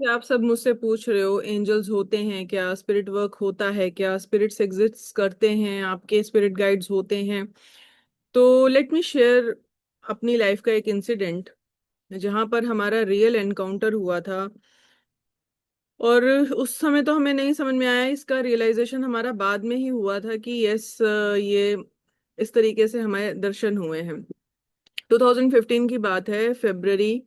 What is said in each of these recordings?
जैसे आप सब मुझसे पूछ रहे हो, एंजल्स होते हैं क्या, स्पिरिट वर्क होता है क्या, स्पिरिट्स एग्जिस्ट करते हैं, आपके स्पिरिट गाइड्स होते हैं। तो लेट मी शेयर अपनी लाइफ का एक इंसिडेंट जहां पर हमारा रियल एनकाउंटर हुआ था। और उस समय तो हमें नहीं समझ में आया, इसका रियलाइजेशन हमारा बाद में ही हुआ था कि यस, ये इस तरीके से हमारे दर्शन हुए हैं। 2015 की बात है, फरवरी।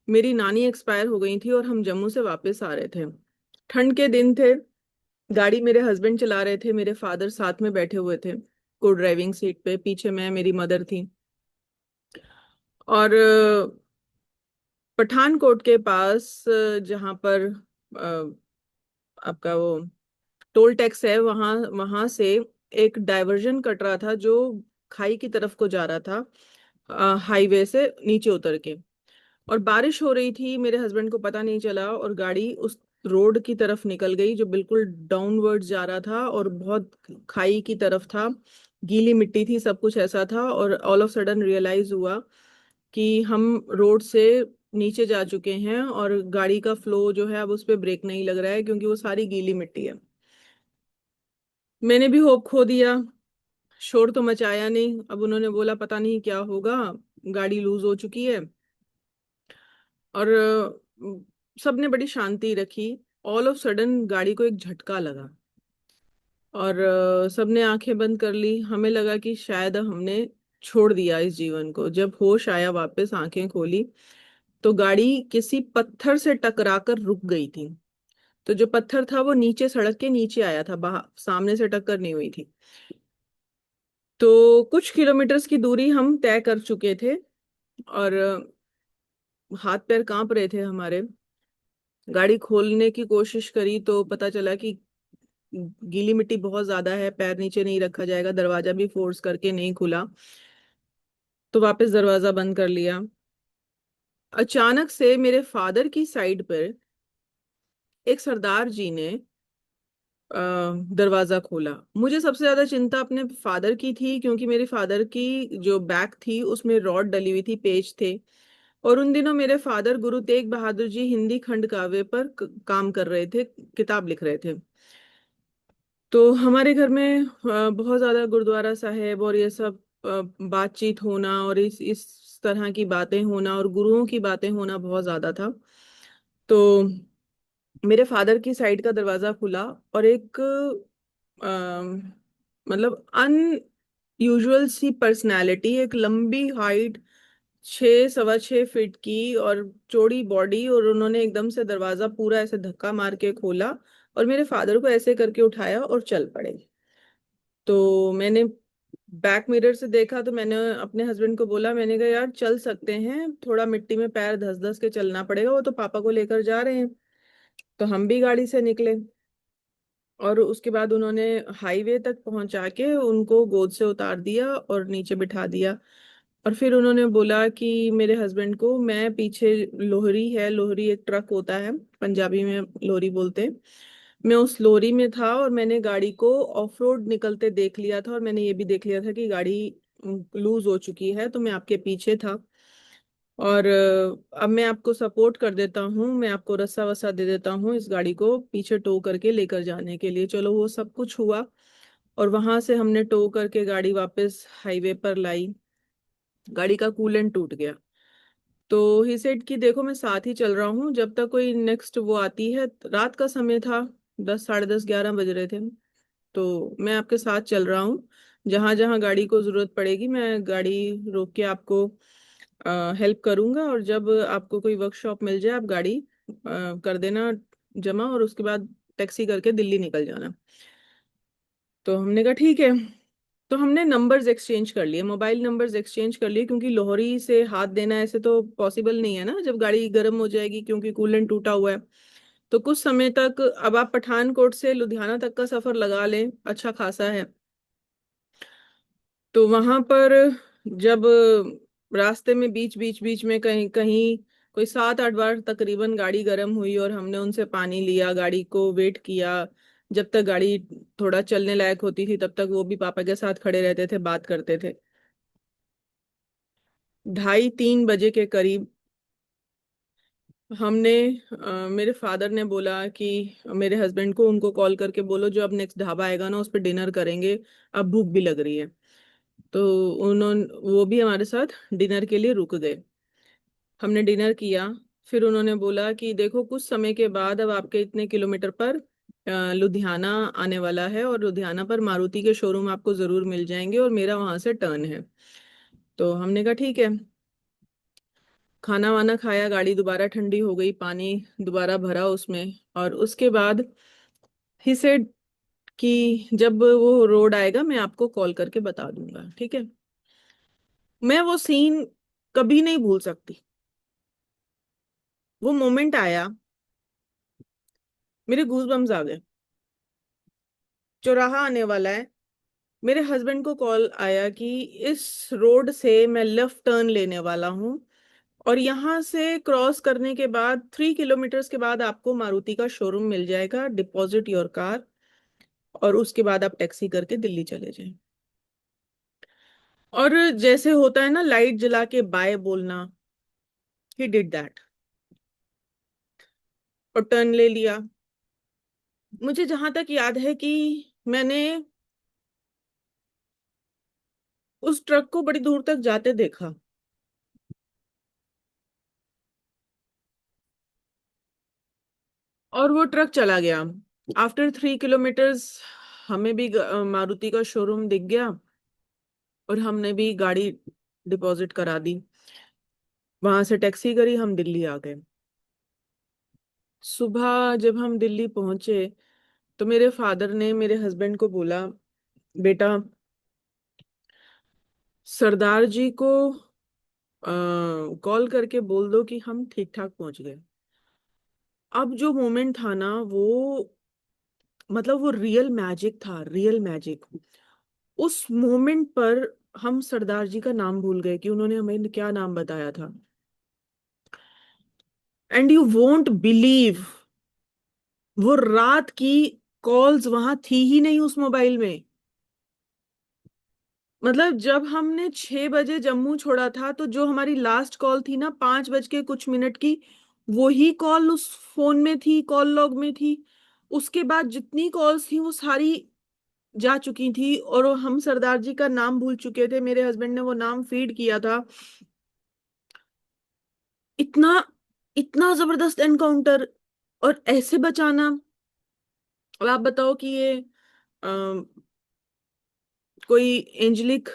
मेरी नानी एक्सपायर हो गई थी और हम जम्मू से वापस आ रहे थे। ठंड के दिन थे। गाड़ी मेरे हस्बैंड चला रहे थे, मेरे फादर साथ में बैठे हुए थे को ड्राइविंग सीट पे, पीछे मैं, मेरी मदर थी। और पठानकोट के पास जहाँ पर आपका वो टोल टैक्स है, वहां वहां से एक डाइवर्जन कट रहा था जो खाई की तरफ को जा रहा था, हाईवे से नीचे उतर के। और बारिश हो रही थी, मेरे हस्बैंड को पता नहीं चला और गाड़ी उस रोड की तरफ निकल गई जो बिल्कुल डाउनवर्ड जा रहा था और बहुत खाई की तरफ था। गीली मिट्टी थी, सब कुछ ऐसा था। और ऑल ऑफ सडन रियलाइज हुआ कि हम रोड से नीचे जा चुके हैं और गाड़ी का फ्लो जो है अब उस पर ब्रेक नहीं लग रहा है क्योंकि वो सारी गीली मिट्टी है। मैंने भी होप खो दिया। शोर तो मचाया नहीं। अब उन्होंने बोला पता नहीं क्या होगा, गाड़ी लूज हो चुकी है। और सबने बड़ी शांति रखी। ऑल ऑफ सडन गाड़ी को एक झटका लगा और सबने आंखें बंद कर ली। हमें लगा कि शायद अब हमने छोड़ दिया इस जीवन को। जब होश आया, वापस आंखें खोली, तो गाड़ी किसी पत्थर से टकराकर रुक गई थी। तो जो पत्थर था वो नीचे, सड़क के नीचे आया था, बाहर सामने से टक्कर नहीं हुई थी। तो कुछ किलोमीटर्स की दूरी हम तय कर चुके थे और हाथ पैर कांप रहे थे हमारे। गाड़ी खोलने की कोशिश करी तो पता चला कि गीली मिट्टी बहुत ज्यादा है, पैर नीचे नहीं रखा जाएगा। दरवाजा भी फोर्स करके नहीं खुला, तो वापस दरवाजा बंद कर लिया। अचानक से मेरे फादर की साइड पर एक सरदार जी ने दरवाजा खोला। मुझे सबसे ज्यादा चिंता अपने फादर की थी क्योंकि मेरे फादर की जो बैक थी उसमें रॉड डली हुई थी, पेच थे। और उन दिनों मेरे फादर गुरु तेग बहादुर जी हिंदी खंड काव्य पर काम कर रहे थे, किताब लिख रहे थे। तो हमारे घर में बहुत ज्यादा गुरुद्वारा साहेब और ये सब बातचीत होना और इस तरह की बातें होना और गुरुओं की बातें होना बहुत ज्यादा था। तो मेरे फादर की साइड का दरवाजा खुला और एक मतलब अनयूजुअल सी पर्सनालिटी, एक लंबी हाइट, 6 सवा 6 फीट की और चौड़ी बॉडी, और उन्होंने एकदम से दरवाजा पूरा ऐसे धक्का मार के खोला और मेरे फादर को ऐसे करके उठाया और चल पड़े। तो मैंने बैक मिरर से देखा तो मैंने अपने हस्बैंड को बोला, मैंने कहा यार चल सकते हैं, थोड़ा मिट्टी में पैर धस धस के चलना पड़ेगा, वो तो पापा को लेकर जा रहे हैं। तो हम भी गाड़ी से निकले और उसके बाद उन्होंने हाईवे तक पहुंचा के उनको गोद से उतार दिया और नीचे बिठा दिया। और फिर उन्होंने बोला कि मेरे हस्बैंड को, मैं पीछे, लोहरी है, लोहरी एक ट्रक होता है, पंजाबी में लोहरी बोलते हैं, मैं उस लोरी में था और मैंने गाड़ी को ऑफ रोड निकलते देख लिया था और मैंने ये भी देख लिया था कि गाड़ी लूज हो चुकी है, तो मैं आपके पीछे था। और अब मैं आपको सपोर्ट कर देता हूँ, मैं आपको रस्सा वस्सा दे देता हूँ इस गाड़ी को पीछे टो करके लेकर जाने के लिए। चलो वो सब कुछ हुआ और वहां से हमने टो करके गाड़ी वापस हाईवे पर लाई। गाड़ी का कूलेंट टूट गया। तो ही सेड कि देखो मैं साथ ही चल रहा हूँ जब तक कोई नेक्स्ट वो आती है। रात का समय था, 10, 10:30, 11 बज रहे थे। तो मैं आपके साथ चल रहा हूँ, जहां जहां गाड़ी को जरूरत पड़ेगी मैं गाड़ी रोक के आपको हेल्प करूंगा, और जब आपको कोई वर्कशॉप मिल जाए आप गाड़ी कर देना जमा, और उसके बाद टैक्सी करके दिल्ली निकल जाना। तो हमने कहा ठीक है। तो हमने नंबर्स एक्सचेंज कर लिए, मोबाइल नंबर्स एक्सचेंज कर लिए, क्योंकि लोहरी से हाथ देना ऐसे तो पॉसिबल नहीं है ना जब गाड़ी गर्म हो जाएगी, क्योंकि कूलेंट टूटा हुआ है। तो कुछ समय तक, अब आप पठानकोट से लुधियाना तक का सफर लगा लें, अच्छा खासा है। तो वहां पर जब रास्ते में बीच में कहीं कहीं कोई 7 8 बार तकरीबन गाड़ी गर्म हुई और हमने उनसे पानी लिया, गाड़ी को वेट किया जब तक गाड़ी थोड़ा चलने लायक होती थी, तब तक वो भी पापा के साथ खड़े रहते थे, बात करते थे। 2:30 3 बजे के करीब हमने मेरे फादर ने बोला कि मेरे हस्बैंड को, उनको कॉल करके बोलो जो अब नेक्स्ट ढाबा आएगा ना उस पर डिनर करेंगे, अब भूख भी लग रही है। तो उन्होंने, वो भी हमारे साथ डिनर के लिए रुक गए। हमने डिनर किया। फिर उन्होंने बोला कि देखो कुछ समय के बाद अब आपके इतने किलोमीटर पर लुधियाना आने वाला है, और लुधियाना पर मारुति के शोरूम आपको जरूर मिल जाएंगे, और मेरा वहां से टर्न है। तो हमने कहा ठीक है। खाना वाना खाया, गाड़ी दोबारा ठंडी हो गई, पानी दोबारा भरा उसमें, और उसके बाद ही सेड कि जब वो रोड आएगा मैं आपको कॉल करके बता दूंगा, ठीक है। मैं वो सीन कभी नहीं भूल सकती। वो मोमेंट आया, मेरे गूज बम्स आ गए। चौराहा आने वाला है, मेरे हस्बैंड को कॉल आया कि इस रोड से मैं लेफ्ट टर्न लेने वाला हूँ, और यहाँ से क्रॉस करने के बाद 3 किलोमीटर्स के बाद आपको मारुति का शोरूम मिल जाएगा, डिपॉजिट योर कार, और उसके बाद आप टैक्सी करके दिल्ली चले जाएं। और जैसे होता है ना लाइट जला के बाय बोलना, ही डिड दैट, और टर्न ले लिया। मुझे जहां तक याद है कि मैंने उस ट्रक को बड़ी दूर तक जाते देखा, और वो ट्रक चला गया। आफ्टर 3 किलोमीटर्स हमें भी मारुति का शोरूम दिख गया, और हमने भी गाड़ी डिपॉजिट करा दी। वहां से टैक्सी करी, हम दिल्ली आ गए। सुबह जब हम दिल्ली पहुंचे तो मेरे फादर ने मेरे हस्बैंड को बोला, बेटा सरदार जी को कॉल करके बोल दो कि हम ठीक ठाक पहुंच गए। अब जो मोमेंट था ना वो, मतलब वो रियल मैजिक था, रियल मैजिक। उस मोमेंट पर हम सरदार जी का नाम भूल गए कि उन्होंने हमें क्या नाम बताया था। एंड यू वोंट बिलीव, वो रात की कॉल्स वहां थी ही नहीं उस मोबाइल में। मतलब जब हमने 6 बजे जम्मू छोड़ा था, तो जो हमारी लास्ट कॉल थी ना 5 बज के कुछ मिनट की, वही कॉल उस फोन में थी, कॉल लॉग में थी। उसके बाद जितनी कॉल्स थी वो सारी जा चुकी थी, और वो हम सरदार जी का नाम भूल चुके थे। मेरे हस्बैंड ने वो नाम फीड किया था। इतना इतना जबरदस्त एनकाउंटर, और ऐसे बचाना। अब आप बताओ कि ये कोई एंजलिक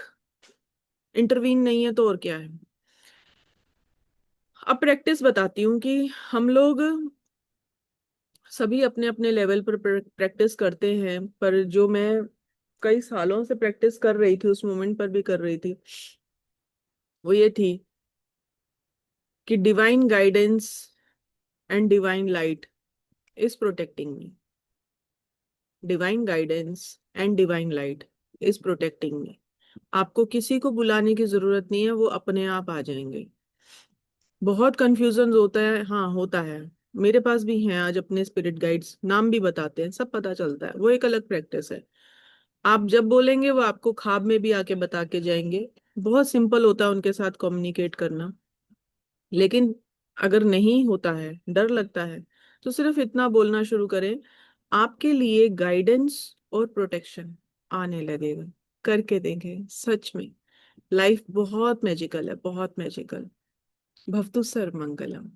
इंटरवीन नहीं है तो और क्या है। अब प्रैक्टिस बताती हूँ कि हम लोग सभी अपने अपने लेवल पर प्रैक्टिस करते हैं, पर जो मैं कई सालों से प्रैक्टिस कर रही थी, उस मोमेंट पर भी कर रही थी, वो ये थी कि divine guidance and divine light is protecting me. Divine guidance and divine light is protecting मी। आपको किसी को बुलाने की जरूरत नहीं है, वो अपने आप आ जाएंगे। बहुत कंफ्यूजन होता है, हाँ होता है। मेरे पास भी हैं आज अपने स्पिरिट गाइड्स, नाम भी बताते हैं, सब पता चलता है, वो एक अलग प्रैक्टिस है। आप जब बोलेंगे वो आपको ख्वाब में भी आके बता के जाएंगे। बहुत सिंपल होता है उनके साथ कम्युनिकेट करना। लेकिन अगर नहीं होता है, डर लगता है, तो सिर्फ इतना बोलना शुरू करें, आपके लिए गाइडेंस और प्रोटेक्शन आने लगेगा। करके देंगे, सच में लाइफ बहुत मैजिकल है, बहुत मैजिकल। भवतु सर्वमंगलम।